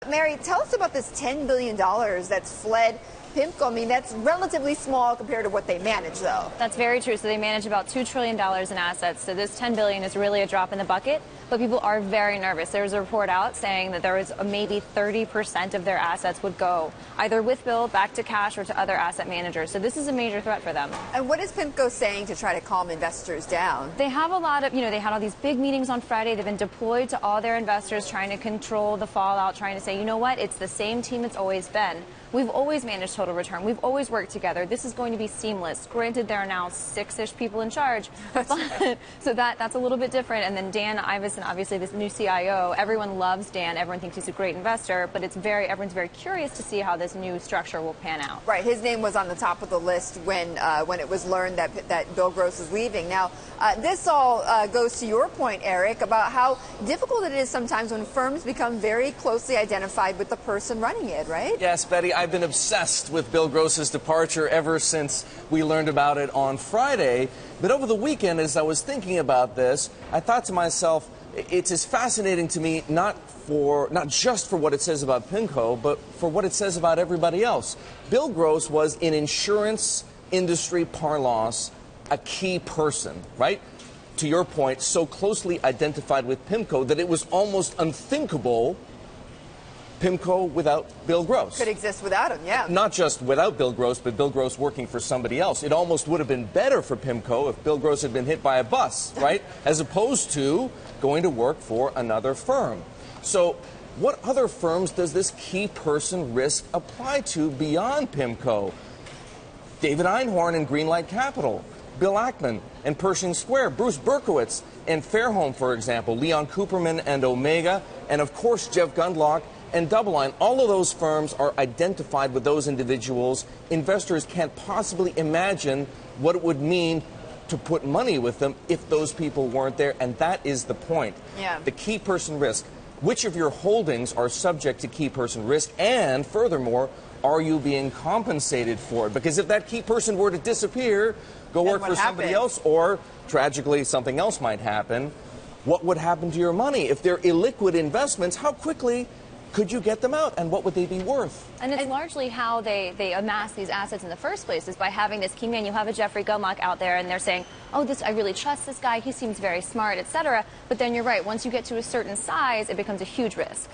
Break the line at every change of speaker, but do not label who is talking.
Mary, tell us about this $10 billion that's fled Pimco. I mean, that's relatively small compared to what they manage, though.
That's very true. So they manage about $2 trillion in assets. So this $10 billion is really a drop in the bucket. But people are very nervous. There's a report out saying that there is maybe 30% of their assets would go either with Bill back to cash or to other asset managers. So this is a major threat for them.
And what is Pimco saying to try to calm investors down?
They have a lot of, they had all these big meetings on Friday. They've been deployed to all their investors, trying to control the fallout, trying to say, you know what, it's the same team it's always been. We've always managed total return. We've always worked together. This is going to be seamless. Granted, there are now 6-ish people in charge, but, so that's a little bit different. And then Dan Ivison, obviously this new CIO, everyone loves Dan. Everyone thinks he's a great investor, but everyone's very curious to see how this new structure will pan out.
Right. His name was on the top of the list when it was learned that Bill Gross is leaving. Now, this all goes to your point, Eric, about how difficult it is sometimes when firms become very closely identified with the person running it, right?
Yes, Betty. I've been obsessed with Bill Gross's departure ever since we learned about it on Friday. But over the weekend, as I was thinking about this, I thought to myself, it's as fascinating to me not just for what it says about Pimco, but for what it says about everybody else. Bill Gross was, in insurance industry parlance, a key person, right? To your point, so closely identified with Pimco that it was almost unthinkable Pimco without Bill Gross.
Could exist without him, yeah.
Not just without Bill Gross, but Bill Gross working for somebody else. It almost would have been better for Pimco if Bill Gross had been hit by a bus, right? As opposed to going to work for another firm. So what other firms does this key person risk apply to beyond Pimco? David Einhorn and Greenlight Capital, Bill Ackman and Pershing Square, Bruce Berkowitz and Fairholme, for example, Leon Cooperman and Omega, and of course Jeff Gundlach and DoubleLine. All of those firms are identified with those individuals. Investors can't possibly imagine what it would mean to put money with them if those people weren't there, and that is the point.
Yeah.
The key person risk. Which of your holdings are subject to key person risk, and furthermore, are you being compensated for it? Because if that key person were to disappear, go work for somebody else, or tragically something else might happen, what would happen to your money? If they're illiquid investments, how quickly could you get them out, and what would they be worth?
And it's largely how they amass these assets in the first place, is by having this key man. You have a Jeffrey Gundlach out there, and they're saying, oh, I really trust this guy, he seems very smart, etc. But then you're right, once you get to a certain size, it becomes a huge risk.